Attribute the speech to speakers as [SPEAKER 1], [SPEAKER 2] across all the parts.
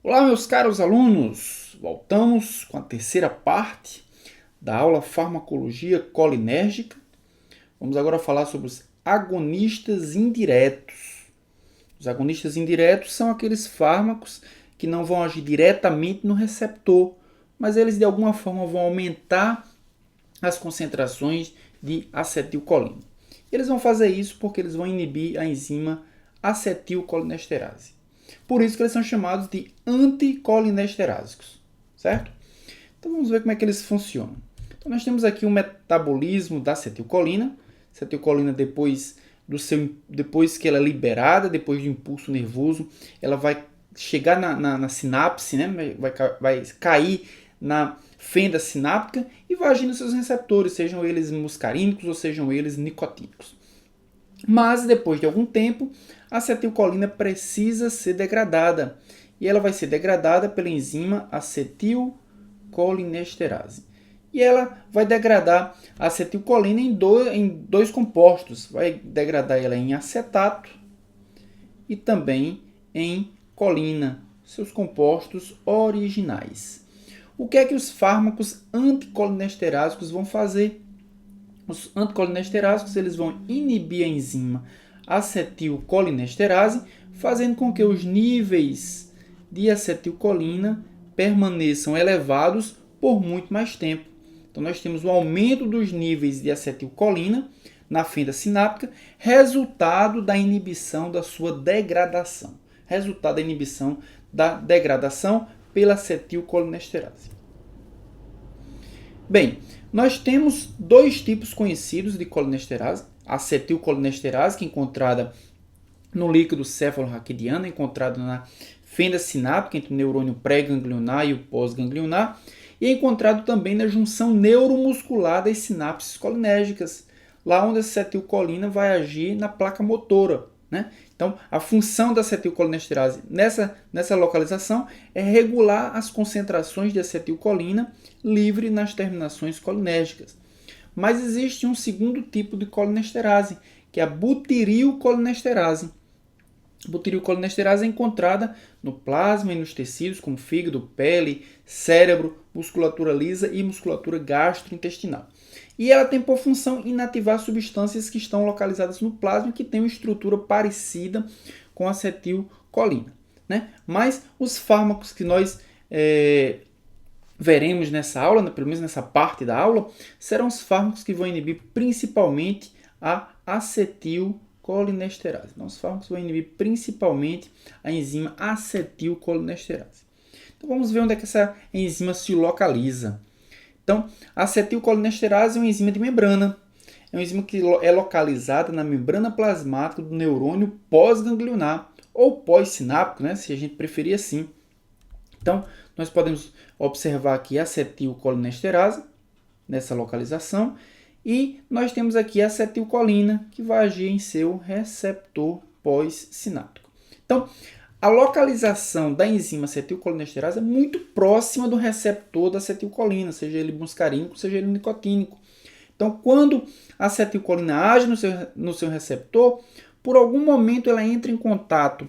[SPEAKER 1] Olá, meus caros alunos! Voltamos com a terceira parte da aula Farmacologia Colinérgica. Vamos agora falar sobre os agonistas indiretos. Os agonistas indiretos são aqueles fármacos que não vão agir diretamente no receptor, mas eles de alguma forma vão aumentar as concentrações de acetilcolina. Eles vão fazer isso porque eles vão inibir a enzima acetilcolinesterase. Por isso que eles são chamados de anticolinesterásicos, certo? Então vamos ver como é que eles funcionam. Então nós temos aqui o metabolismo da acetilcolina. A acetilcolina depois que ela é liberada, depois do impulso nervoso, ela vai chegar na sinapse, né? vai cair na fenda sináptica e vai agir nos seus receptores, sejam eles muscarínicos ou sejam eles nicotínicos. Mas depois de algum tempo, a acetilcolina precisa ser degradada e ela vai ser degradada pela enzima acetilcolinesterase. E ela vai degradar a acetilcolina em dois compostos. Vai degradar ela em acetato e também em colina, seus compostos originais. O que é que os fármacos anticolinesterásicos vão fazer? Os anticolinesterásicos eles vão inibir a enzima acetilcolinesterase, fazendo com que os níveis de acetilcolina permaneçam elevados por muito mais tempo. Então, nós temos um aumento dos níveis de acetilcolina na fenda sináptica, resultado da inibição da sua degradação. Resultado da inibição da degradação pela acetilcolinesterase. Bem, nós temos dois tipos conhecidos de colinesterase. A acetilcolinesterase, que é encontrada no líquido cefalorraquidiano, encontrada na fenda sináptica entre o neurônio pré-ganglionar e o pós-ganglionar, e é encontrado também na junção neuromuscular das sinapses colinérgicas, lá onde a acetilcolina vai agir na placa motora, né? Então, a função da acetilcolinesterase nessa localização é regular as concentrações de acetilcolina livre nas terminações colinérgicas. Mas existe um segundo tipo de colinesterase, que é a butirilcolinesterase. A butirilcolinesterase é encontrada no plasma e nos tecidos, como fígado, pele, cérebro, musculatura lisa e musculatura gastrointestinal. E ela tem por função inativar substâncias que estão localizadas no plasma e que têm uma estrutura parecida com a acetilcolina, né? Mas os fármacos que nós veremos nessa aula, pelo menos nessa parte da aula, serão os fármacos que vão inibir principalmente a acetilcolinesterase. Então, os fármacos vão inibir principalmente a enzima acetilcolinesterase. Então, vamos ver onde é que essa enzima se localiza. Então, a acetilcolinesterase é uma enzima de membrana. É uma enzima que é localizada na membrana plasmática do neurônio pós-ganglionar ou pós-sináptico, né, se a gente preferir assim. Então, nós podemos observar aqui a acetilcolinesterase nessa localização e nós temos aqui a acetilcolina que vai agir em seu receptor pós-sináptico. Então, a localização da enzima acetilcolinesterase é muito próxima do receptor da acetilcolina, seja ele muscarínico, seja ele nicotínico. Então, quando a acetilcolina age no seu receptor, por algum momento ela entra em contato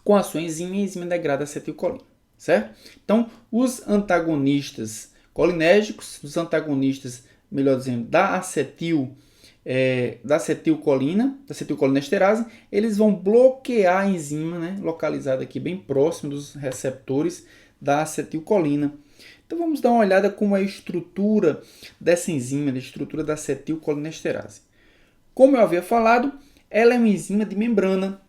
[SPEAKER 1] com a sua enzima e a enzima degrada a acetilcolina, certo? Então, os antagonistas colinérgicos, os antagonistas, melhor dizendo, da acetilcolinesterase, eles vão bloquear a enzima, né, localizada aqui bem próximo dos receptores da acetilcolina. Então vamos dar uma olhada como é a estrutura dessa enzima, a estrutura da acetilcolinesterase. Como eu havia falado, ela é uma enzima de membrana.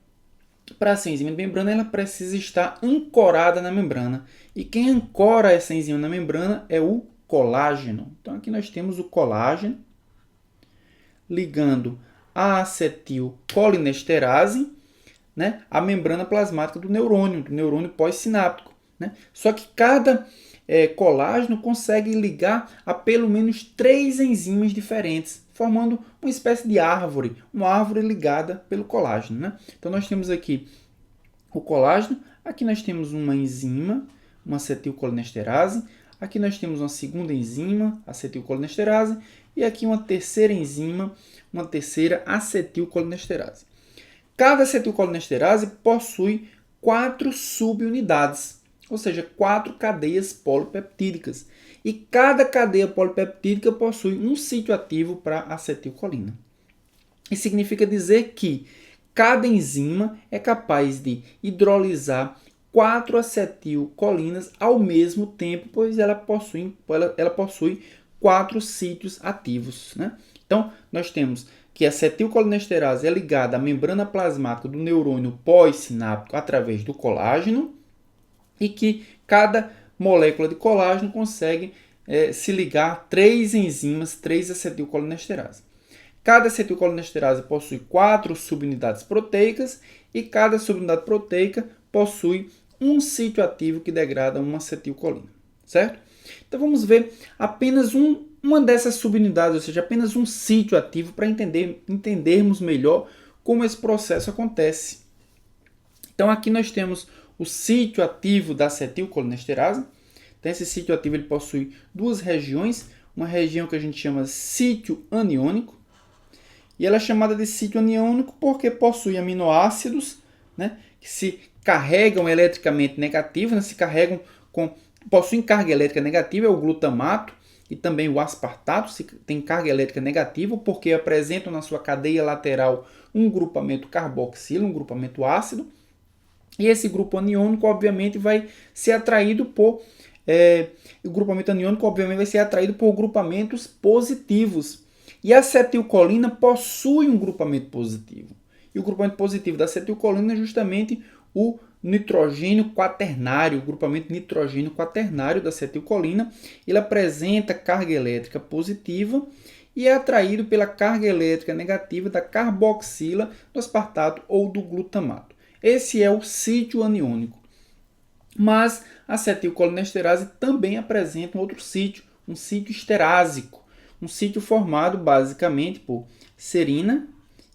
[SPEAKER 1] Para ser enzima de membrana, ela precisa estar ancorada na membrana. E quem ancora essa enzima na membrana é o colágeno. Então aqui nós temos o colágeno ligando a acetilcolinesterase, né, à membrana plasmática do neurônio pós-sináptico, né? Só que cada colágeno consegue ligar a pelo menos 3 enzimas diferentes, formando uma espécie de árvore, uma árvore ligada pelo colágeno, né? Então nós temos aqui o colágeno, aqui nós temos uma enzima, uma acetilcolinesterase, aqui nós temos uma segunda enzima, acetilcolinesterase, e aqui uma terceira enzima, uma terceira acetilcolinesterase. Cada acetilcolinesterase possui 4 subunidades. ou seja, 4 cadeias polipeptídicas. E cada cadeia polipeptídica possui um sítio ativo para acetilcolina. Isso significa dizer que cada enzima é capaz de hidrolisar 4 acetilcolinas ao mesmo tempo, pois ela possui 4 sítios ativos, né? Então, nós temos que a acetilcolinesterase é ligada à membrana plasmática do neurônio pós-sináptico através do colágeno e que cada molécula de colágeno consegue se ligar a 3 enzimas, 3 acetilcolinesterase. Cada acetilcolinesterase possui 4 subunidades proteicas e cada subunidade proteica possui um sítio ativo que degrada uma acetilcolina, certo? Então vamos ver apenas uma dessas subunidades, ou seja, apenas um sítio ativo para entendermos melhor como esse processo acontece. Então aqui nós temos o sítio ativo da acetilcolinesterase. Então esse sítio ativo ele possui 2 regiões, uma região que a gente chama sítio aniônico, e ela é chamada de sítio aniônico porque possui aminoácidos, né, que se carregam eletricamente negativo, né, possuem carga elétrica negativa, é o glutamato e também o aspartato, tem carga elétrica negativa porque apresentam na sua cadeia lateral um grupamento carboxilo, um grupamento ácido, e esse grupo aniônico obviamente vai ser atraído por o grupamento aniônico obviamente vai ser atraído por grupamentos positivos. E a acetilcolina possui um grupamento positivo. E o grupamento positivo da acetilcolina é justamente o nitrogênio quaternário, o grupamento nitrogênio quaternário da acetilcolina. Ele apresenta carga elétrica positiva e é atraído pela carga elétrica negativa da carboxila, do aspartato ou do glutamato. Esse é o sítio aniônico. Mas a acetilcolinesterase também apresenta um outro sítio, um sítio esterásico. Um sítio formado basicamente por serina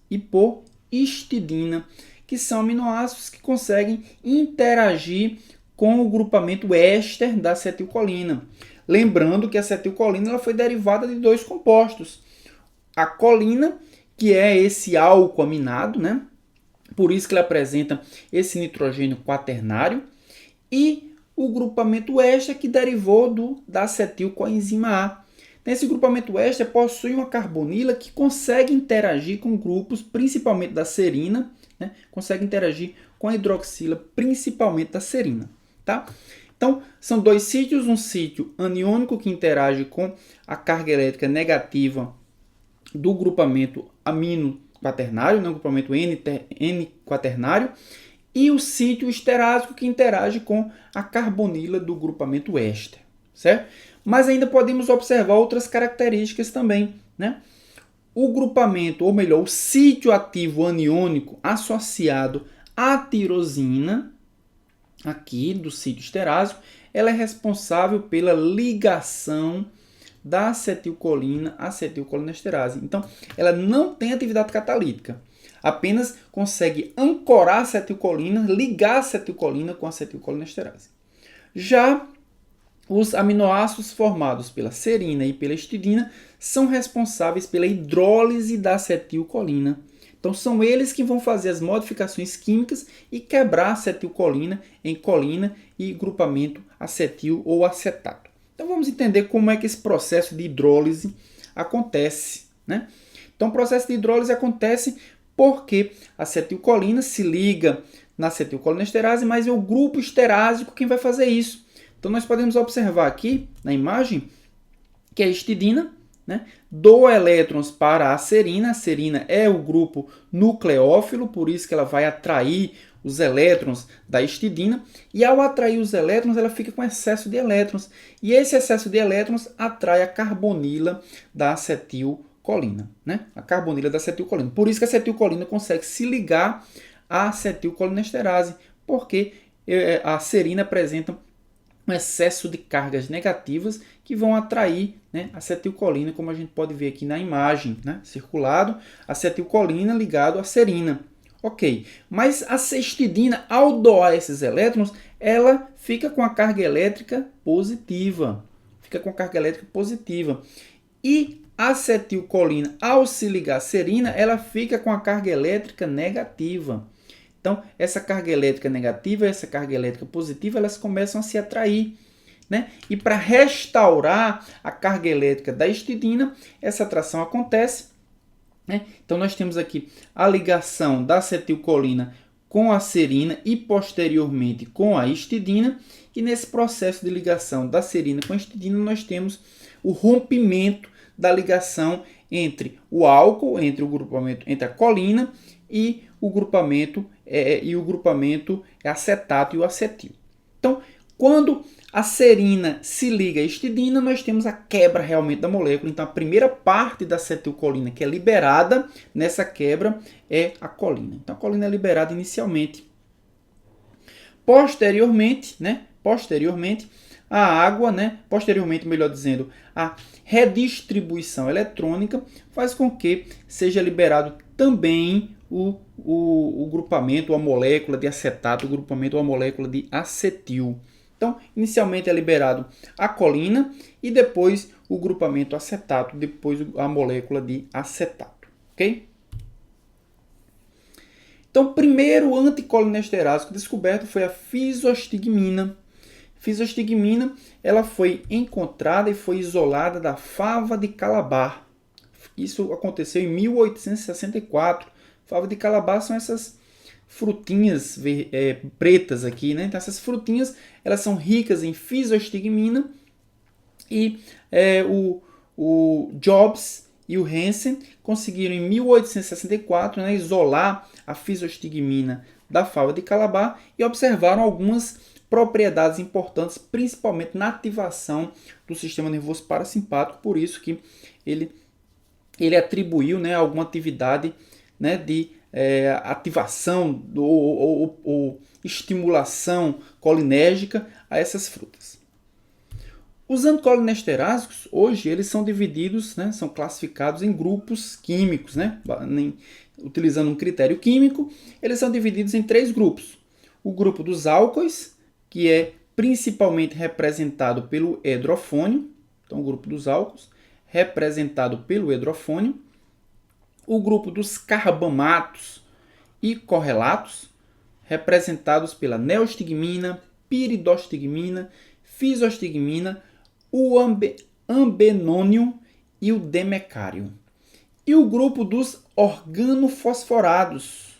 [SPEAKER 1] e por histidina, que são aminoácidos que conseguem interagir com o grupamento éster da acetilcolina. Lembrando que a acetilcolina ela foi derivada de 2 compostos. A colina, que é esse álcool aminado, né? Por isso que ele apresenta esse nitrogênio quaternário, e o grupamento éster que derivou da acetilcoenzima A. Esse grupamento éster possui uma carbonila que consegue interagir com grupos, principalmente da serina, né? Consegue interagir com a hidroxila, principalmente da serina. Tá? Então, são 2 sítios, um sítio aniônico que interage com a carga elétrica negativa do grupamento amino quaternário, né? O grupamento N quaternário, e o sítio esterásico que interage com a carbonila do grupamento éster, certo? Mas ainda podemos observar outras características também, né? O grupamento, ou melhor, o sítio ativo aniônico associado à tirosina, aqui do sítio esterásico, ela é responsável pela ligação da acetilcolina à acetilcolinesterase. Então, ela não tem atividade catalítica, apenas consegue ancorar a acetilcolina, ligar a acetilcolina com a acetilcolinesterase. Já os aminoácidos formados pela serina e pela histidina são responsáveis pela hidrólise da acetilcolina. Então, são eles que vão fazer as modificações químicas e quebrar a acetilcolina em colina e grupamento acetil ou acetato. Então, vamos entender como é que esse processo de hidrólise acontece, né? Então, o processo de hidrólise acontece porque a acetilcolina se liga na acetilcolinesterase, mas é o grupo esterásico quem vai fazer isso. Então, nós podemos observar aqui na imagem que a histidina, né, doa elétrons para a serina. A serina é o grupo nucleófilo, por isso que ela vai atrair os elétrons da histidina. E ao atrair os elétrons, ela fica com excesso de elétrons. E esse excesso de elétrons atrai a carbonila da acetilcolina, né? A carbonila da acetilcolina. Por isso que a acetilcolina consegue se ligar à acetilcolinesterase, porque a serina apresenta um excesso de cargas negativas que vão atrair, né, acetilcolina, como a gente pode ver aqui na imagem, né, circulado, acetilcolina ligado à serina. Ok, mas a histidina, ao doar esses elétrons, ela fica com a carga elétrica positiva. E a acetilcolina, ao se ligar à serina, ela fica com a carga elétrica negativa. Então, essa carga elétrica negativa e essa carga elétrica positiva, elas começam a se atrair, né? E para restaurar a carga elétrica da histidina, essa atração acontece, né? Então, nós temos aqui a ligação da acetilcolina com a serina e posteriormente com a histidina. E nesse processo de ligação da serina com a histidina, nós temos o rompimento da ligação entre o álcool, entre a colina e o grupamento acetato e o acetil. Então, quando a serina se liga à histidina, nós temos a quebra realmente da molécula. Então, a primeira parte da acetilcolina que é liberada nessa quebra é a colina. Então, a colina é liberada inicialmente. Posteriormente, a água, melhor dizendo, a redistribuição eletrônica faz com que seja liberado também o grupamento, a molécula de acetato, o grupamento, a molécula de acetil. Então, inicialmente é liberado a colina e depois o grupamento acetato, depois a molécula de acetato, ok? Então, o primeiro anticolinesterásico descoberto foi a fisostigmina. Fisostigmina, ela foi encontrada e foi isolada da fava de Calabar. Isso aconteceu em 1864. Fava de Calabar são essas frutinhas pretas aqui, né? Então, essas frutinhas, elas são ricas em fisostigmina e o Jobs e o Hansen conseguiram em 1864, né, isolar a fisostigmina da fava de Calabar e observaram algumas propriedades importantes, principalmente na ativação do sistema nervoso parasimpático, por isso que ele atribuiu, né, alguma atividade, né, de ativação ou estimulação colinérgica a essas frutas. Os anticolinesterásicos, hoje, eles são divididos, né, são classificados em grupos químicos, né, utilizando um critério químico, eles são divididos em 3 grupos. O grupo dos álcoois, que é principalmente representado pelo hidrofônio, então o grupo dos álcoois, representado pelo hidrofônio. O grupo dos carbamatos e correlatos, representados pela neostigmina, piridostigmina, fisostigmina, o ambenônio e o demecário. E o grupo dos organofosforados,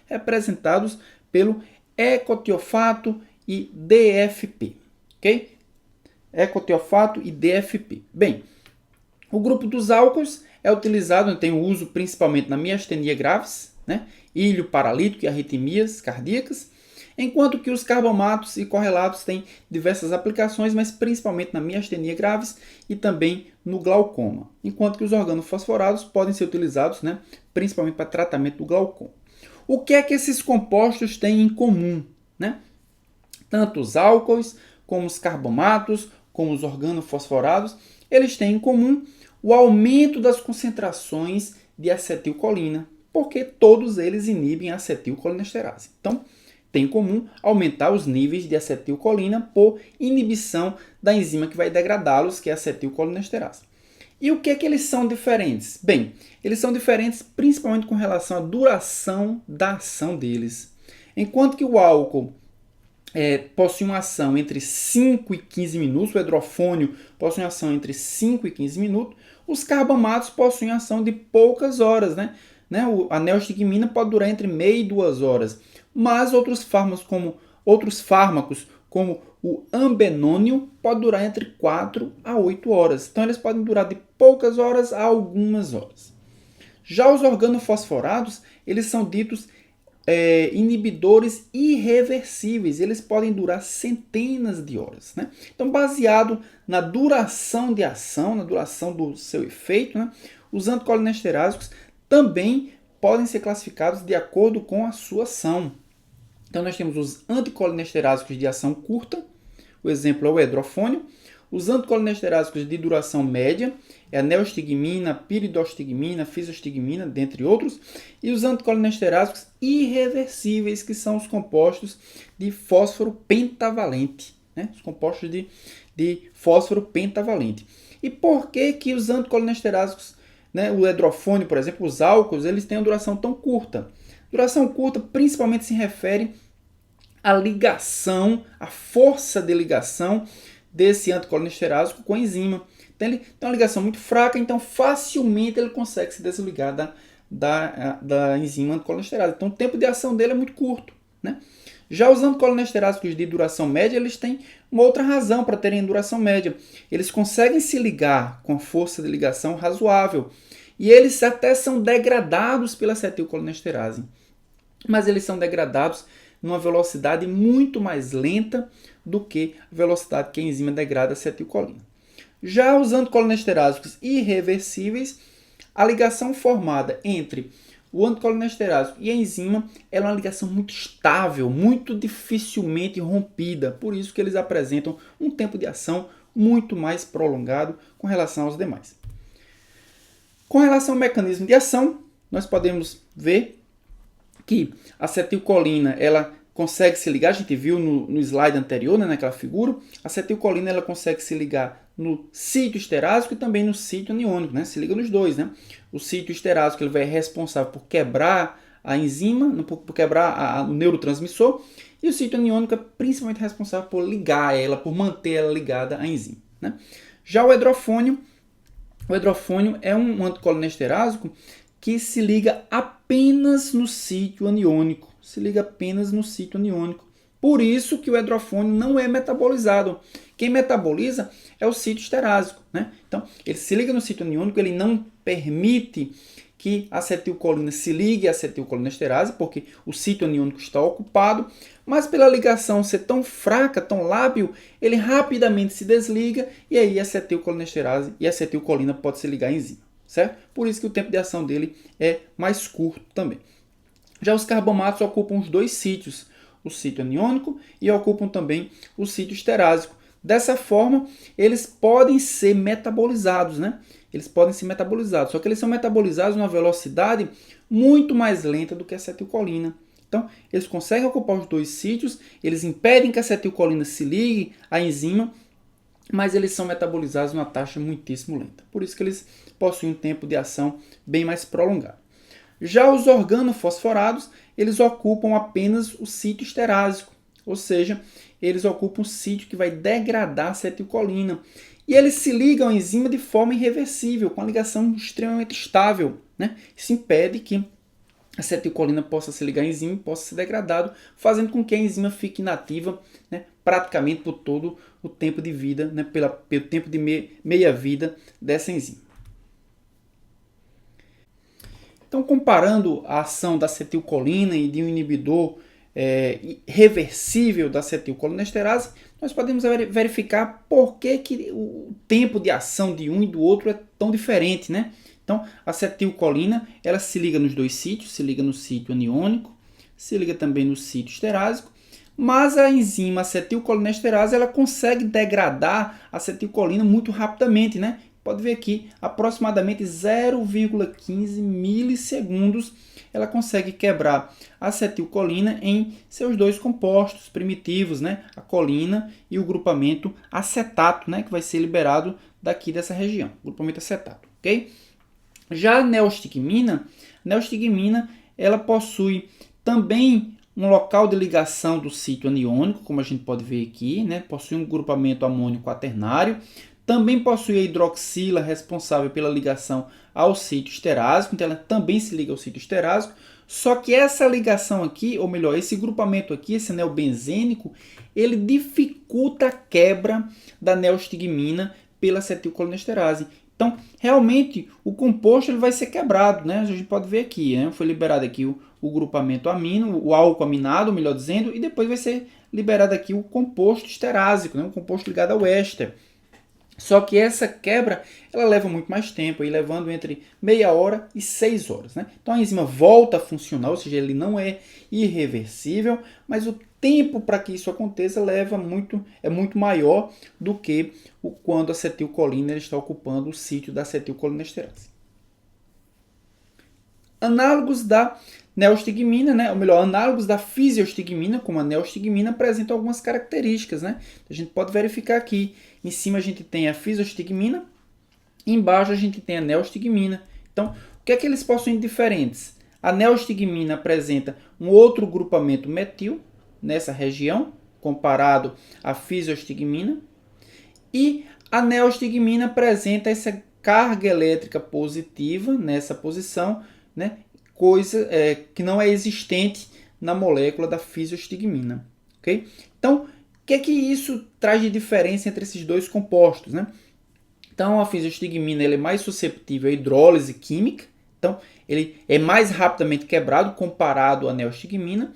[SPEAKER 1] representados pelo ecotiofato e DFP, ok? Ecotiofato e DFP. Bem, o grupo dos álcoois é utilizado, tem uso principalmente na miastenia graves, né? Ilho paralítico e arritmias cardíacas, enquanto que os carbamatos e correlatos têm diversas aplicações, mas principalmente na miastenia graves e também no glaucoma, enquanto que os organofosforados podem ser utilizados, né, principalmente para tratamento do glaucoma. O que é que esses compostos têm em comum, né? Tanto os álcoois, como os carbamatos, como os organofosforados, eles têm em comum o aumento das concentrações de acetilcolina, porque todos eles inibem a acetilcolinesterase. Então, tem em comum aumentar os níveis de acetilcolina por inibição da enzima que vai degradá-los, que é a acetilcolinesterase. E o que é que eles são diferentes? Bem, eles são diferentes principalmente com relação à duração da ação deles. Enquanto que o álcool possui uma ação entre 5 e 15 minutos, o hidrofônio possui uma ação entre 5 e 15 minutos, os carbamatos possuem ação de poucas horas, né? A neostigmina pode durar entre meia e 2 horas, mas outros fármacos, como o ambenônio, pode durar entre 4 a 8 horas. Então, eles podem durar de poucas horas a algumas horas. Já os organofosforados, eles são ditos inibidores irreversíveis. Eles podem durar centenas de horas, né? Então, baseado na duração de ação, na duração do seu efeito, né, os anticolinesterásicos também podem ser classificados de acordo com a sua ação. Então, nós temos os anticolinesterásicos de ação curta, o exemplo é o hidrofônio. Os anticolinesterásicos de duração média é a neostigmina, piridostigmina, fisostigmina, dentre outros. E os anticolinesterásicos irreversíveis, que são os compostos de fósforo pentavalente, né? Os compostos de fósforo pentavalente. E por que os anticolinesterásicos, né, o hidrofônio, por exemplo, os álcools, eles têm uma duração tão curta? Duração curta principalmente se refere à ligação, à força de ligação desse anticolinesterásico com a enzima. Então ele tem uma ligação muito fraca, então facilmente ele consegue se desligar da enzima anticolinesterásica. Então o tempo de ação dele é muito curto, né? Já os anticolinesteráticos de duração média, eles têm uma outra razão para terem duração média. Eles conseguem se ligar com força de ligação razoável e eles até são degradados pela acetilcolinesterase. Mas eles são degradados numa velocidade muito mais lenta do que a velocidade que a enzima degrada a acetilcolina. Já os anticolinesteráticos irreversíveis, a ligação formada entre o anticolinesterásico e a enzima é uma ligação muito estável, muito dificilmente rompida. Por isso que eles apresentam um tempo de ação muito mais prolongado com relação aos demais. Com relação ao mecanismo de ação, nós podemos ver que a acetilcolina ela consegue se ligar, a gente viu no slide anterior, né, naquela figura, a acetilcolina ela consegue se ligar no sítio esterásico e também no sítio aniônico, né? Se liga nos dois, né? O sítio esterásico ele vai ser responsável por quebrar a enzima, por quebrar o neurotransmissor, e o sítio aniônico é principalmente responsável por ligar ela, por manter ela ligada à enzima, né? Já o hidrofônio é um anticolinesterásico que se liga apenas no sítio aniônico, Por isso que o hidrofônio não é metabolizado. Quem metaboliza é o sítio esterásico, né? Então, ele se liga no sítio aniônico, ele não permite que a acetilcolina se ligue à acetilcolinesterase, porque o sítio aniônico está ocupado, mas pela ligação ser tão fraca, tão lábil, ele rapidamente se desliga e aí a acetilcolinesterase e a acetilcolina pode se ligar à enzima, certo? Por isso que o tempo de ação dele é mais curto também. Já os carbomatos ocupam os dois sítios, o sítio aniônico e ocupam também o sítio esterásico. Dessa forma, eles podem ser metabolizados, né? Só que eles são metabolizados numa velocidade muito mais lenta do que a acetilcolina. Então, eles conseguem ocupar os dois sítios, eles impedem que a acetilcolina se ligue à enzima, mas eles são metabolizados numa taxa muitíssimo lenta. Por isso que eles possuem um tempo de ação bem mais prolongado. Já os organofosforados, eles ocupam apenas o sítio esterásico, ou seja, eles ocupam um sítio que vai degradar a acetilcolina. E eles se ligam à enzima de forma irreversível, com a ligação extremamente estável, né? Isso impede que a acetilcolina possa se ligar à enzima e possa ser degradado, fazendo com que a enzima fique inativa, né, praticamente por todo o tempo de vida, né, pelo tempo de meia-vida dessa enzima. Então, comparando a ação da acetilcolina e de um inibidor reversível da acetilcolinesterase, nós podemos verificar por que o tempo de ação de um e do outro é tão diferente, né? Então, a acetilcolina ela se liga nos dois sítios, se liga no sítio aniônico, se liga também no sítio esterásico, mas a enzima acetilcolinesterase ela consegue degradar a acetilcolina muito rapidamente, né? Pode ver aqui, aproximadamente 0,15 milissegundos, ela consegue quebrar a acetilcolina em seus dois compostos primitivos, né? A colina e o grupamento acetato, né? Que vai ser liberado daqui dessa região, grupamento acetato, ok? Já a neostigmina, ela possui também um local de ligação do sítio aniônico, como a gente pode ver aqui, né? Possui um grupamento amônio quaternário. Também possui a hidroxila responsável pela ligação ao sítio esterásico, então ela também se liga ao sítio esterásico, só que essa ligação aqui, ou melhor, esse grupamento aqui, esse anel benzênico, ele dificulta a quebra da neostigmina pela acetilcolinesterase. Então, realmente, o composto ele vai ser quebrado, né? A gente pode ver aqui, né? Foi liberado aqui o grupamento amino, o álcool aminado, melhor dizendo, e depois vai ser liberado aqui o composto esterásico, né? O composto ligado ao éster. Só que essa quebra ela leva muito mais tempo, aí levando entre meia hora e 6 horas. Né? Então a enzima volta a funcionar, ou seja, ele não é irreversível, mas o tempo para que isso aconteça é muito maior do que quando a acetilcolina está ocupando o sítio da acetilcolinesterase. Análogos da neostigmina, né? Ou melhor, análogos da fisiostigmina, como a neostigmina, apresentam algumas características. Né? A gente pode verificar aqui. Em cima a gente tem a fisiostigmina, embaixo a gente tem a neostigmina. Então, o que é que eles possuem diferentes? A neostigmina apresenta um outro grupamento metil nessa região, comparado à fisiostigmina. E a neostigmina apresenta essa carga elétrica positiva nessa posição, né? Coisa que não é existente na molécula da fisiostigmina. Okay? Então, o que isso traz de diferença entre esses dois compostos? Né? Então, a fisiostigmina ele é mais suscetível à hidrólise química, então ele é mais rapidamente quebrado comparado à neostigmina,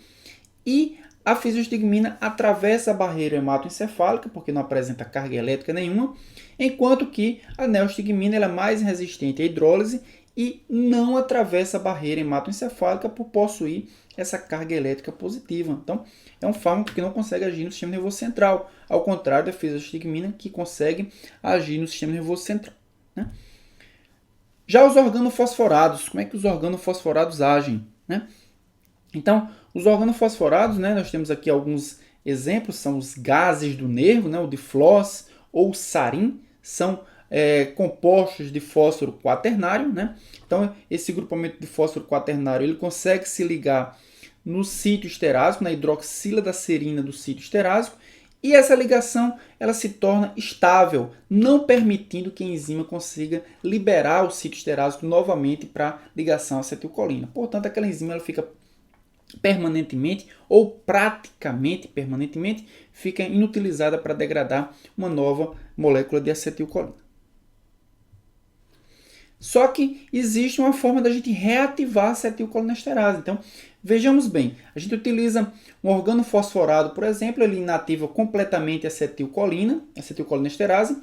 [SPEAKER 1] e a fisiostigmina atravessa a barreira hematoencefálica, porque não apresenta carga elétrica nenhuma, enquanto que a neostigmina é mais resistente à hidrólise e não atravessa a barreira hematoencefálica por possuir essa carga elétrica positiva. Então, é um fármaco que não consegue agir no sistema nervoso central, ao contrário da fisiostigmina, que consegue agir no sistema nervoso central. Né? Já os organofosforados, como é que os organofosforados agem? Né? Então, os organofosforados, né, nós temos aqui alguns exemplos, são os gases do nervo, né, o diflós ou o sarin, são compostos de fósforo quaternário. Né? Então, esse grupamento de fósforo quaternário ele consegue se ligar no sítio esterásico, na hidroxila da serina do sítio esterásico, e essa ligação ela se torna estável, não permitindo que a enzima consiga liberar o sítio esterásico novamente para ligação à acetilcolina. Portanto, aquela enzima ela fica permanentemente ou praticamente permanentemente fica inutilizada para degradar uma nova molécula de acetilcolina. Só que existe uma forma da gente reativar a acetilcolinesterase. Então, vejamos bem, a gente utiliza um organofosforado, por exemplo, ele inativa completamente a acetilcolinesterase.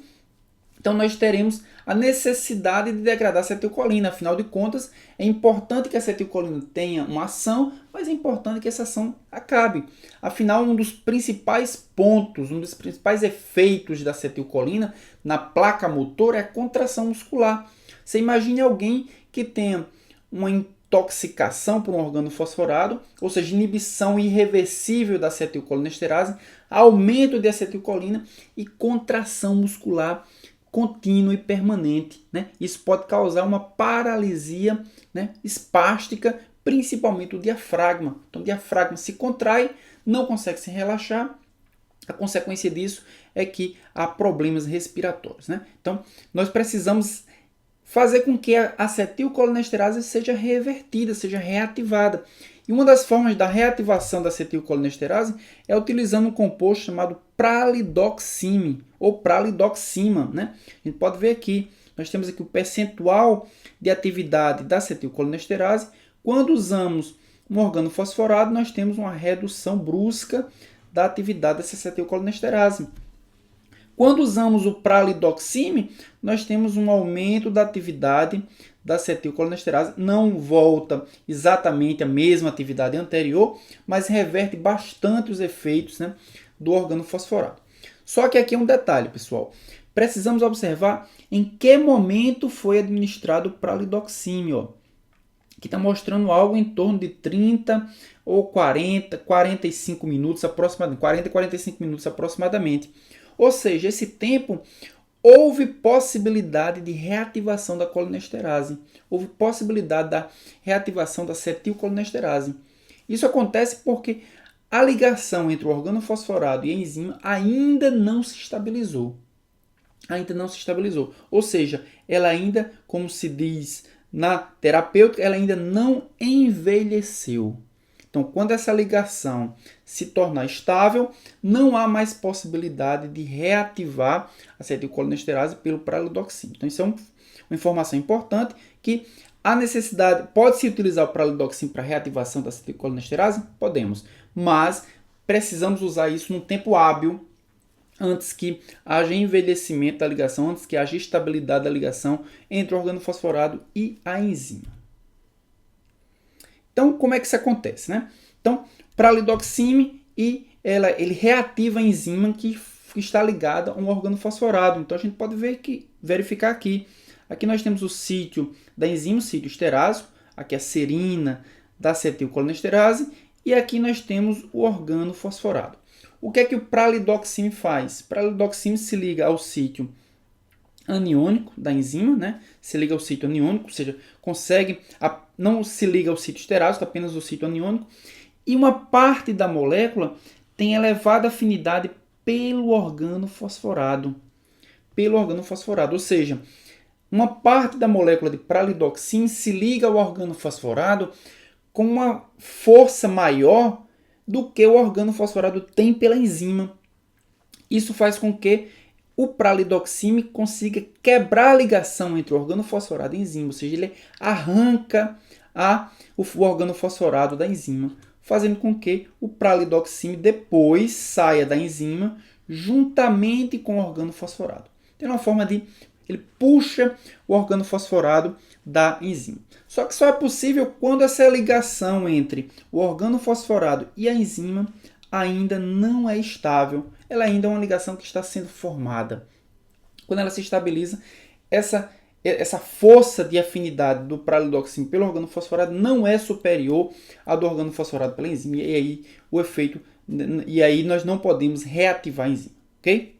[SPEAKER 1] Então, nós teremos a necessidade de degradar a acetilcolina. Afinal de contas, é importante que a acetilcolina tenha uma ação, mas é importante que essa ação acabe. Afinal, um dos principais pontos, um dos principais efeitos da acetilcolina na placa motora é a contração muscular. Você imagine alguém que tenha uma intoxicação por um organofosforado, ou seja, inibição irreversível da acetilcolinesterase, aumento de acetilcolina e contração muscular contínua e permanente. Né? Isso pode causar uma paralisia, né, espástica, principalmente o diafragma. Então, o diafragma se contrai, não consegue se relaxar. A consequência disso é que há problemas respiratórios. Né? Então, nós precisamos fazer com que a acetilcolinesterase seja revertida, seja reativada. E uma das formas da reativação da acetilcolinesterase é utilizando um composto chamado pralidoxime ou pralidoxima. Né? A gente pode ver aqui, nós temos aqui o percentual de atividade da acetilcolinesterase. Quando usamos um organofosforado, nós temos uma redução brusca da atividade dessa acetilcolinesterase. Quando usamos o pralidoxime, nós temos um aumento da atividade da acetilcolinesterase. Não volta exatamente a mesma atividade anterior, mas reverte bastante os efeitos, né, do organofosforado. Só que aqui é um detalhe, pessoal. Precisamos observar em que momento foi administrado o pralidoxime. Aqui está mostrando algo em torno de 30 ou 45 minutos aproximadamente. 40 e 45 minutos aproximadamente. Ou seja, esse tempo houve possibilidade de reativação da colinesterase. Houve possibilidade da reativação da acetilcolinesterase. Isso acontece porque a ligação entre o organofosforado e a enzima ainda não se estabilizou. Ou seja, ela ainda, como se diz na terapêutica, ela ainda não envelheceu. Então, quando essa ligação se tornar estável, não há mais possibilidade de reativar a acetilcolinesterase pelo pralidoxime. Então, isso é uma informação importante, que a necessidade, pode-se utilizar o pralidoxime para reativação da acetilcolinesterase? Podemos, mas precisamos usar isso num tempo hábil, antes que haja envelhecimento da ligação, antes que haja estabilidade da ligação entre o organofosforado e a enzima. Então, como é que isso acontece? Né? Então, pralidoxime ele reativa a enzima que está ligada a um organofosforado. Então, a gente pode verificar aqui. Aqui nós temos o sítio da enzima, o sítio esterásico. Aqui a serina da acetilcolinesterase. E aqui nós temos o organofosforado. O que é que o pralidoxime faz? O pralidoxime se liga ao sítio aniônico da enzima, né? Se liga ao sítio aniônico, ou seja, não se liga ao sítio esterásico, apenas ao sítio aniônico. E uma parte da molécula tem elevada afinidade pelo organo fosforado. Ou seja, uma parte da molécula de pralidoxim se liga ao organo fosforado com uma força maior do que o organo fosforado tem pela enzima. Isso faz com que o pralidoxime consiga quebrar a ligação entre o organo fosforado e a enzima, ou seja, ele arranca o organo fosforado da enzima, fazendo com que o pralidoxime depois saia da enzima juntamente com o organo fosforado. Tem uma forma de ele puxa o organo fosforado da enzima. Só que só é possível quando essa ligação entre o organo fosforado e a enzima ainda não é estável. Ela ainda é uma ligação que está sendo formada. Quando ela se estabiliza, essa força de afinidade do pralidoxime pelo organo fosforado não é superior à do organo fosforado pela enzima. E aí nós não podemos reativar a enzima, ok?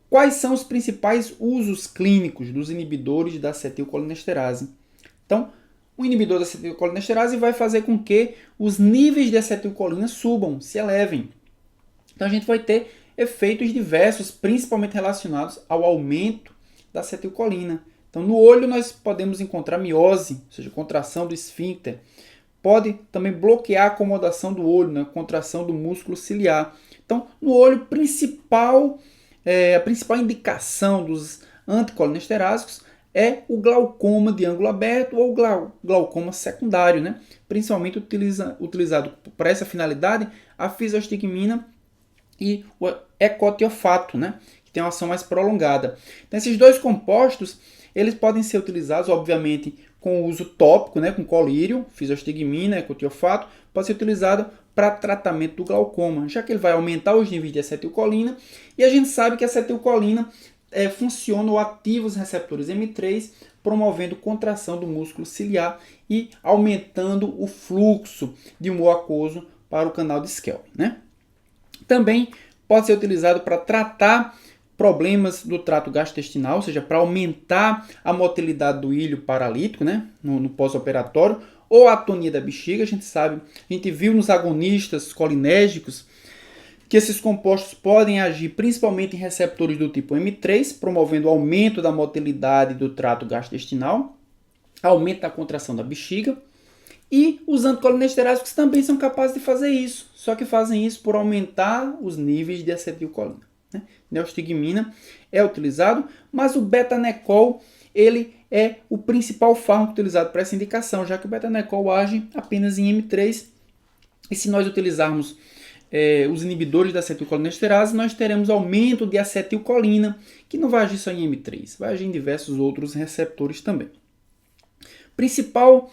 [SPEAKER 1] Quais são os principais usos clínicos dos inibidores da acetilcolinesterase? Então, o inibidor da acetilcolinesterase vai fazer com que os níveis de acetilcolina subam, se elevem. Então, a gente vai ter efeitos diversos, principalmente relacionados ao aumento da acetilcolina. Então, no olho nós podemos encontrar miose, ou seja, contração do esfíncter. Pode também bloquear a acomodação do olho, né? Contração do músculo ciliar. Então, no olho, a principal indicação dos anticolinesterásicos é o glaucoma de ângulo aberto ou glaucoma secundário, né? Principalmente utilizado para essa finalidade a fisostigmina e o ecotiofato, né? Que tem uma ação mais prolongada. Então, esses dois compostos eles podem ser utilizados, obviamente, com uso tópico, né? Com colírio, fisostigmina, ecotiofato, pode ser utilizado para tratamento do glaucoma, já que ele vai aumentar os níveis de acetilcolina, e a gente sabe que a acetilcolina funciona ou ativa os receptores M3, promovendo contração do músculo ciliar e aumentando o fluxo de humor aquoso para o canal de Schelp, né? Também pode ser utilizado para tratar problemas do trato gastrointestinal, ou seja, para aumentar a motilidade do ilho paralítico, né? no pós-operatório, ou a atonia da bexiga. A gente viu nos agonistas colinérgicos que esses compostos podem agir principalmente em receptores do tipo M3, promovendo o aumento da motilidade do trato gastrointestinal, aumento da contração da bexiga. E os anticolinesterásicos também são capazes de fazer isso, só que fazem isso por aumentar os níveis de acetilcolina, né? Neostigmina é utilizado, mas o betanecol ele é o principal fármaco utilizado para essa indicação, já que o betanecol age apenas em M3. E se nós utilizarmos os inibidores da acetilcolinesterase, nós teremos aumento de acetilcolina, que não vai agir só em M3, vai agir em diversos outros receptores também. Principal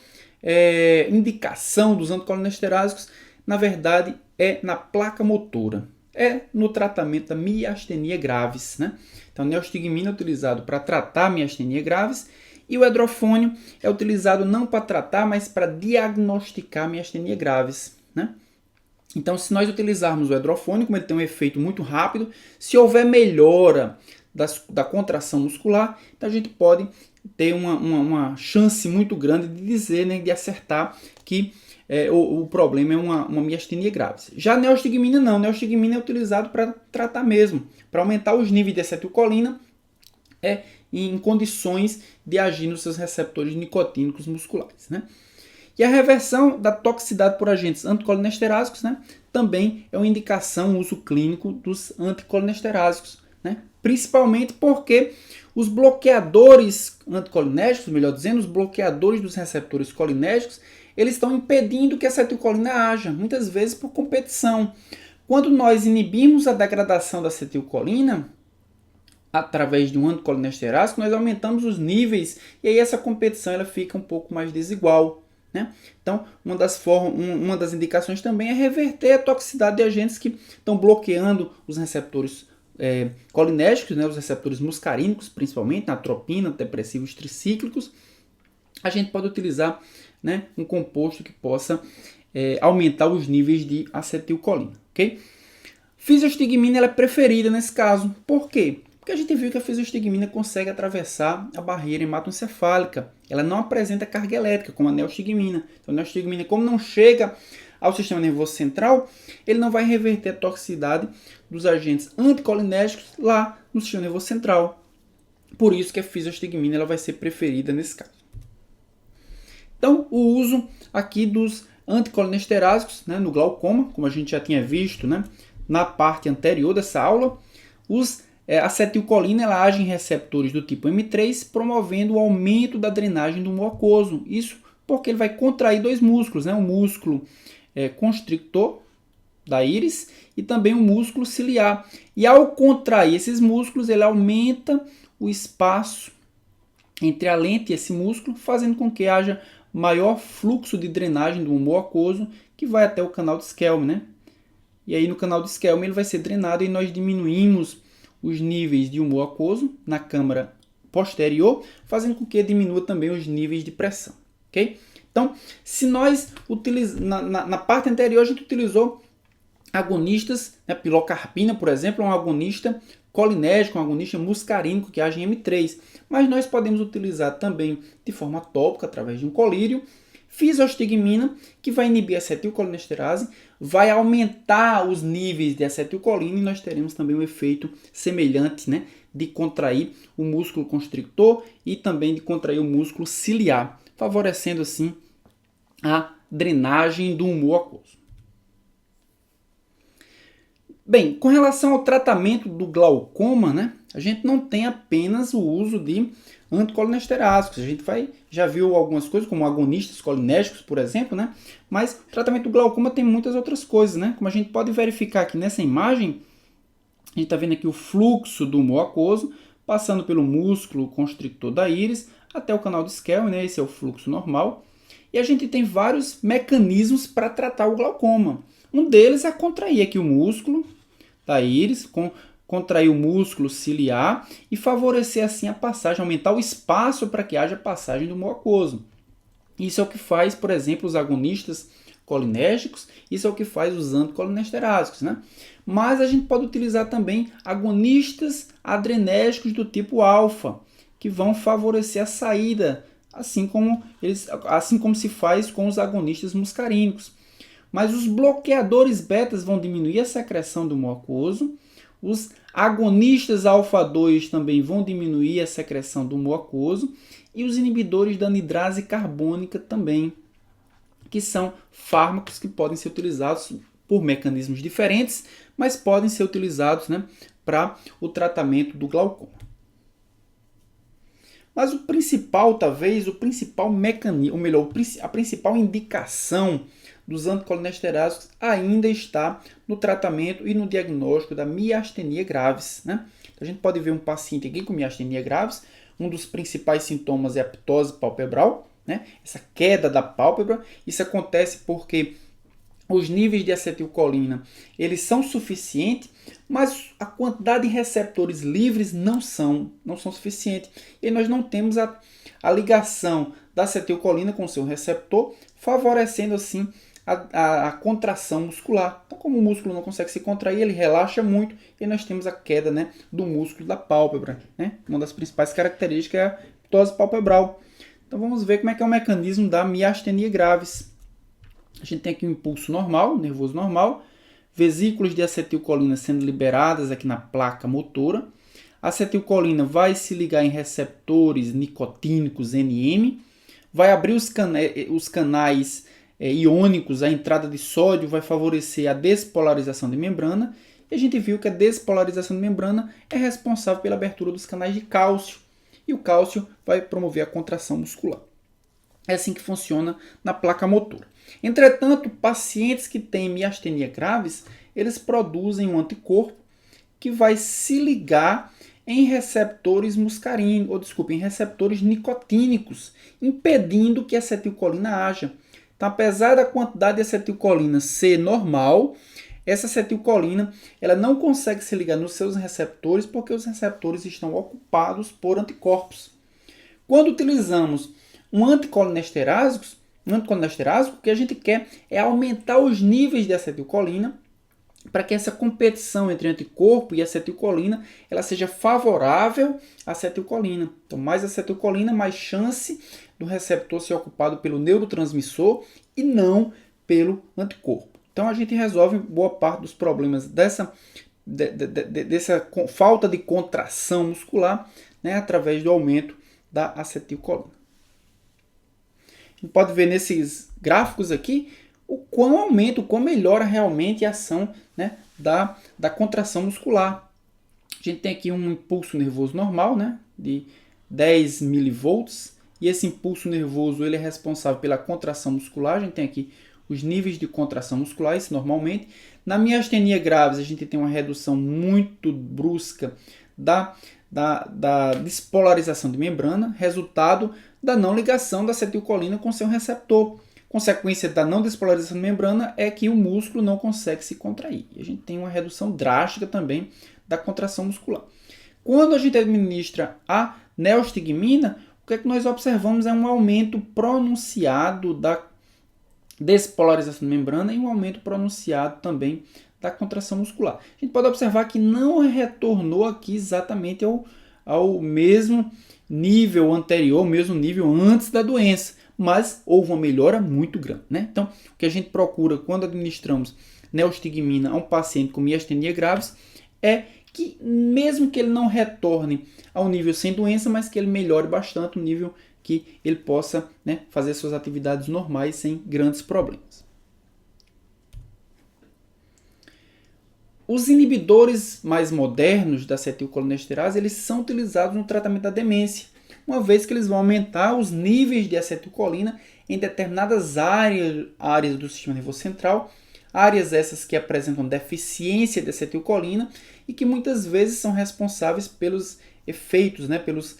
[SPEAKER 1] indicação dos anticolinesterásicos, na verdade, é na placa motora. É no tratamento da miastenia gravis, né? Então, a neostigmina é utilizado para tratar a miastenia gravis e o hidrofônio é utilizado não para tratar, mas para diagnosticar a miastenia gravis, né? Então, se nós utilizarmos o hidrofônio, como ele tem um efeito muito rápido, se houver melhora da contração muscular, então a gente pode ter uma chance muito grande de dizer, né, de acertar que o problema é uma miastenia gravis. Já a neostigmina não. A neostigmina é utilizado para tratar mesmo, para aumentar os níveis de acetilcolina em condições de agir nos seus receptores nicotínicos musculares, né? E a reversão da toxicidade por agentes anticolinesterásicos, né, também é uma indicação, uso clínico dos anticolinesterásicos, né? Principalmente porque os bloqueadores anticolinérgicos, melhor dizendo, os bloqueadores dos receptores colinérgicos, eles estão impedindo que a acetilcolina haja, muitas vezes por competição. Quando nós inibimos a degradação da acetilcolina, através de um anticolinesterase, nós aumentamos os níveis e aí essa competição ela fica um pouco mais desigual, né? Então, uma das indicações também é reverter a toxicidade de agentes que estão bloqueando os receptores colinérgicos, né? Os receptores muscarínicos, principalmente, na atropina, antidepressivos tricíclicos. A gente pode utilizar, né, um composto que possa aumentar os níveis de acetilcolina, ok? Fisostigmina ela é preferida nesse caso. Por quê? Porque a gente viu que a fisiostigmina consegue atravessar a barreira hematoencefálica. Ela não apresenta carga elétrica, como a neostigmina. Então, a neostigmina, como não chega ao sistema nervoso central, ele não vai reverter a toxicidade dos agentes anticolinérgicos lá no sistema nervoso central. Por isso que a fisiostigmina ela vai ser preferida nesse caso. Então, o uso aqui dos anticolinesterásicos, né, no glaucoma, como a gente já tinha visto, né, na parte anterior dessa aula, a acetilcolina ela age em receptores do tipo M3, promovendo o aumento da drenagem do humor aquoso. Isso porque ele vai contrair dois músculos, né, o músculo constrictor da íris e também o músculo ciliar. E ao contrair esses músculos, ele aumenta o espaço entre a lente e esse músculo, fazendo com que haja maior fluxo de drenagem do humor aquoso que vai até o canal de Schelm, né? E aí no canal de Schelm ele vai ser drenado e nós diminuímos os níveis de humor aquoso na câmara posterior, fazendo com que diminua também os níveis de pressão, ok? Então, se nós na parte anterior a gente utilizou agonistas, né, pilocarpina, por exemplo, é um agonista colinérgico, um agonista muscarínico que age em M3, mas nós podemos utilizar também de forma tópica, através de um colírio, fisiostigmina, que vai inibir a acetilcolinesterase, vai aumentar os níveis de acetilcolina e nós teremos também um efeito semelhante, né, de contrair o músculo constrictor e também de contrair o músculo ciliar, favorecendo assim a drenagem do humor aquoso. Bem, com relação ao tratamento do glaucoma, né, a gente não tem apenas o uso de anticolinesterásicos. A gente já viu algumas coisas, como agonistas colinérgicos, por exemplo, né, mas o tratamento do glaucoma tem muitas outras coisas, né, como a gente pode verificar aqui nessa imagem, a gente está vendo aqui o fluxo do humor aquoso, passando pelo músculo constrictor da íris até o canal de Schelm, né, esse é o fluxo normal, e a gente tem vários mecanismos para tratar o glaucoma. Um deles é contrair aqui o músculo da íris, contrair o músculo ciliar e favorecer assim a passagem, aumentar o espaço para que haja passagem do humor aquoso. Isso é o que faz, por exemplo, os agonistas colinérgicos, isso é o que faz os anticolinesterásicos, né? Mas a gente pode utilizar também agonistas adrenérgicos do tipo alfa, que vão favorecer a saída, assim como se faz com os agonistas muscarínicos. Mas os bloqueadores betas vão diminuir a secreção do humor aquoso, os agonistas alfa-2 também vão diminuir a secreção do humor aquoso e os inibidores da anidrase carbônica também, que são fármacos que podem ser utilizados por mecanismos diferentes, mas podem ser utilizados, né, para o tratamento do glaucoma. Mas o principal, talvez, o principal mecanismo, ou melhor, a principal indicação dos anticolinesterásicos ainda está no tratamento e no diagnóstico da miastenia gravis, né? Então, a gente pode ver um paciente aqui com miastenia gravis, um dos principais sintomas é a ptose palpebral, né? Essa queda da pálpebra. Isso acontece porque os níveis de acetilcolina eles são suficientes, mas a quantidade de receptores livres não são suficientes. E nós não temos a ligação da acetilcolina com o seu receptor, favorecendo assim a contração muscular. Então, como o músculo não consegue se contrair, ele relaxa muito e nós temos a queda, né, do músculo da pálpebra, né? Uma das principais características é a ptose palpebral. Então vamos ver como é que é o mecanismo da miastenia gravis. A gente tem aqui um impulso normal, nervoso normal, vesículas de acetilcolina sendo liberadas aqui na placa motora. A acetilcolina vai se ligar em receptores nicotínicos NM, vai abrir os canais iônicos, a entrada de sódio vai favorecer a despolarização de membrana, e a gente viu que a despolarização de membrana é responsável pela abertura dos canais de cálcio, e o cálcio vai promover a contração muscular. É assim que funciona na placa motora. Entretanto, pacientes que têm miastenia gravis, eles produzem um anticorpo que vai se ligar em receptores em receptores nicotínicos, impedindo que a acetilcolina haja. Então, apesar da quantidade de acetilcolina ser normal, essa acetilcolina ela não consegue se ligar nos seus receptores porque os receptores estão ocupados por anticorpos. Quando utilizamos um anticolinesterásicos, o que a gente quer é aumentar os níveis de acetilcolina para que essa competição entre anticorpo e acetilcolina ela seja favorável à acetilcolina. Então, mais acetilcolina, mais chance do receptor ser ocupado pelo neurotransmissor e não pelo anticorpo. Então, a gente resolve boa parte dos problemas dessa falta de contração muscular, né, através do aumento da acetilcolina. A gente pode ver nesses gráficos aqui o quão melhora realmente a ação, né, da contração muscular. A gente tem aqui um impulso nervoso normal, né, de 10 milivolts, e esse impulso nervoso ele é responsável pela contração muscular. A gente tem aqui os níveis de contração muscular, isso normalmente. Na miastenia graves, a gente tem uma redução muito brusca da despolarização de membrana, resultado da não ligação da acetilcolina com seu receptor. Consequência da não despolarização de membrana é que o músculo não consegue se contrair. E a gente tem uma redução drástica também da contração muscular. Quando a gente administra a neostigmina, o que é que nós observamos é um aumento pronunciado da despolarização de membrana e um aumento pronunciado também da contração muscular. A gente pode observar que não retornou aqui exatamente ao mesmo nível anterior, ao mesmo nível antes da doença, mas houve uma melhora muito grande, né? Então, o que a gente procura quando administramos neostigmina a um paciente com miastenia graves é que, mesmo que ele não retorne ao nível sem doença, mas que ele melhore bastante o nível que ele possa, né, fazer suas atividades normais sem grandes problemas. Os inibidores mais modernos da acetilcolinesterase, eles são utilizados no tratamento da demência, uma vez que eles vão aumentar os níveis de acetilcolina em determinadas áreas do sistema nervoso central, áreas essas que apresentam deficiência de acetilcolina e que muitas vezes são responsáveis pelos efeitos, né, pelas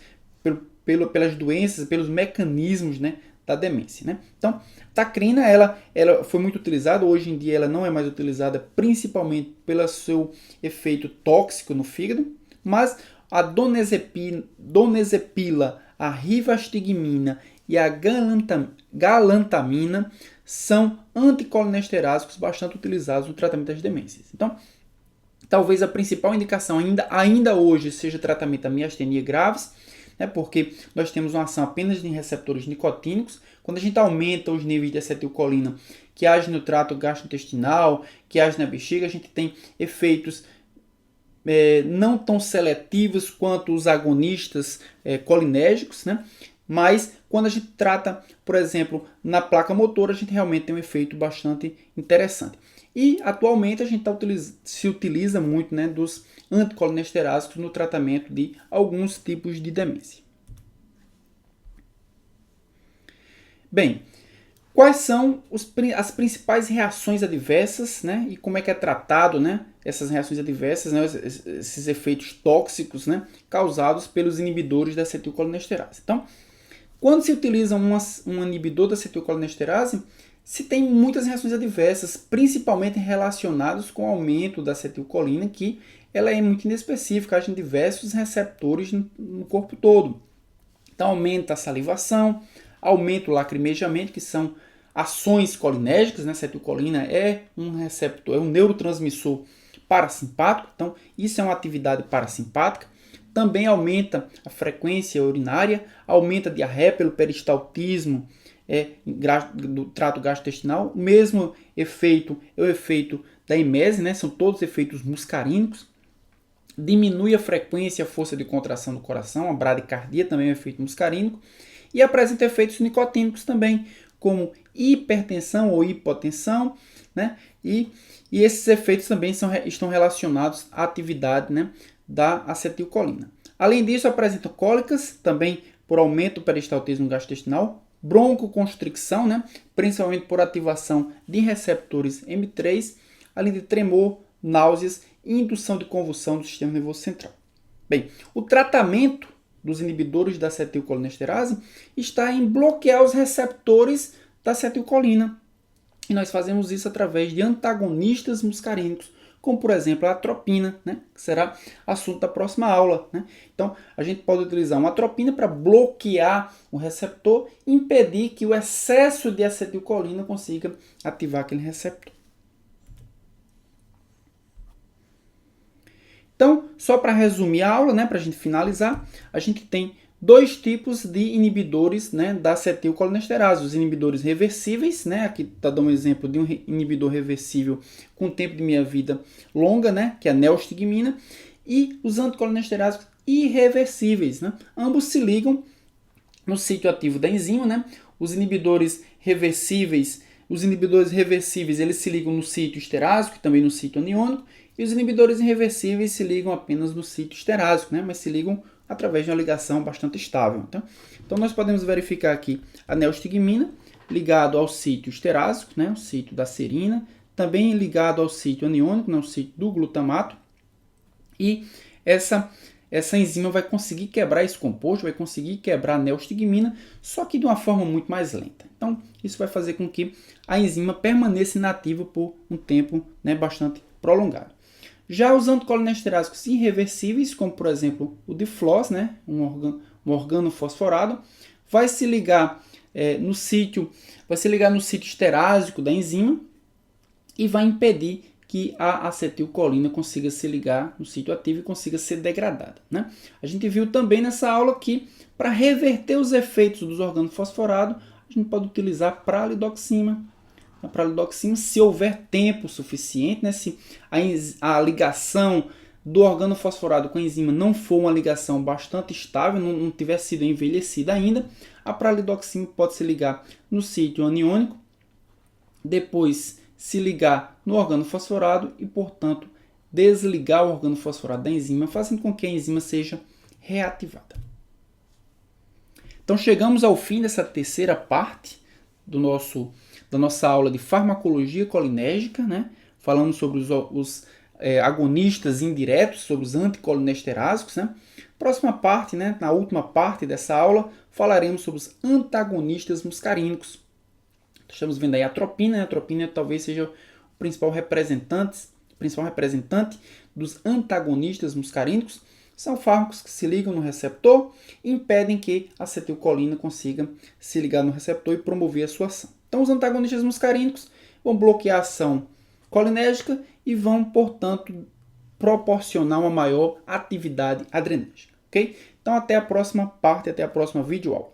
[SPEAKER 1] doenças, pelos mecanismos, né, da demência, né? Então, tacrina ela foi muito utilizada, hoje em dia ela não é mais utilizada principalmente pelo seu efeito tóxico no fígado, mas a donezepila, a rivastigmina e a galantamina são anticolinesterásicos bastante utilizados no tratamento das demências. Então, talvez a principal indicação ainda hoje seja o tratamento da miastenia graves, né, porque nós temos uma ação apenas em receptores nicotínicos. Quando a gente aumenta os níveis de acetilcolina que age no trato gastrointestinal, que age na bexiga, a gente tem efeitos não tão seletivos quanto os agonistas colinérgicos, né? Mas quando a gente trata, por exemplo, na placa motora, a gente realmente tem um efeito bastante interessante. E atualmente a gente se utiliza muito, né, dos anticolinesterásicos no tratamento de alguns tipos de demência. Bem, quais são as principais reações adversas, né, e como é que é tratado, né, essas reações adversas, né, esses efeitos tóxicos, né, causados pelos inibidores da acetilcolinesterase? Então, quando se utiliza um inibidor da acetilcolinesterase, se tem muitas reações adversas, principalmente relacionadas com o aumento da acetilcolina, que ela é muito inespecífica, age em diversos receptores no corpo todo. Então, aumenta a salivação, aumenta o lacrimejamento, que são ações colinérgicas, né? A acetilcolina é um receptor, é um neurotransmissor parasimpático, então isso é uma atividade parasimpática. Também aumenta a frequência urinária, aumenta a diarreia pelo peristaltismo do trato gastrointestinal. O mesmo efeito é o efeito da emese, né? São todos efeitos muscarínicos. Diminui a frequência e a força de contração do coração, a bradicardia também é um efeito muscarínico. E apresenta efeitos nicotínicos também, como hipertensão ou hipotensão, né? E esses efeitos também estão relacionados à atividade, né, da acetilcolina. Além disso, apresenta cólicas, também por aumento do peristaltismo gastrointestinal, broncoconstricção, né, principalmente por ativação de receptores M3, além de tremor, náuseas e indução de convulsão do sistema nervoso central. Bem, o tratamento dos inibidores da acetilcolinesterase está em bloquear os receptores da acetilcolina. E nós fazemos isso através de antagonistas muscarínicos, como por exemplo a atropina, né, que será assunto da próxima aula, né? Então, a gente pode utilizar uma atropina para bloquear o receptor e impedir que o excesso de acetilcolina consiga ativar aquele receptor. Então, só para resumir a aula, né, para a gente finalizar, a gente tem dois tipos de inibidores, né, da acetilcolinesterase. Os inibidores reversíveis, né, aqui está dando um exemplo de um inibidor reversível com tempo de meia-vida longa, né, que é a neostigmina, e os anticolinesterásicos irreversíveis, né? Ambos se ligam no sítio ativo da enzima, né? Os inibidores reversíveis, eles se ligam no sítio esterásico e também no sítio aniônico, e os inibidores irreversíveis se ligam apenas no sítio esterásico, né? Mas se ligam através de uma ligação bastante estável. Então nós podemos verificar aqui a neostigmina ligado ao sítio esterásico, né? O sítio da serina, também ligado ao sítio aniônico, né? O sítio do glutamato, e essa enzima vai conseguir quebrar esse composto, vai conseguir quebrar a neostigmina, só que de uma forma muito mais lenta. Então, isso vai fazer com que a enzima permaneça inativa por um tempo, né, bastante prolongado. Já os anticolinesterásicos irreversíveis, como por exemplo o diflós, né, um organofosforado, vai se ligar no sítio esterásico da enzima e vai impedir que a acetilcolina consiga se ligar no sítio ativo e consiga ser degradada, né? A gente viu também nessa aula que, para reverter os efeitos dos organofosforados, a gente pode utilizar pralidoxima. A pralidoxima, se houver tempo suficiente, né? Se a ligação do organofosforado com a enzima não for uma ligação bastante estável, não tiver sido envelhecida ainda, a pralidoxima pode se ligar no sítio aniônico, depois se ligar no organofosforado e, portanto, desligar o organofosforado da enzima, fazendo com que a enzima seja reativada. Então, chegamos ao fim dessa terceira parte da nossa aula de farmacologia colinérgica, né? Falando sobre os agonistas indiretos, sobre os anticolinesterásicos, né? Próxima parte, né? Na última parte dessa aula, falaremos sobre os antagonistas muscarínicos. Estamos vendo aí a atropina. A atropina talvez seja o principal representante dos antagonistas muscarínicos. São fármacos que se ligam no receptor e impedem que a acetilcolina consiga se ligar no receptor e promover a sua ação. Então, os antagonistas muscarínicos vão bloquear a ação colinérgica e vão, portanto, proporcionar uma maior atividade adrenérgica. Ok? Então, até a próxima parte, até a próxima videoaula.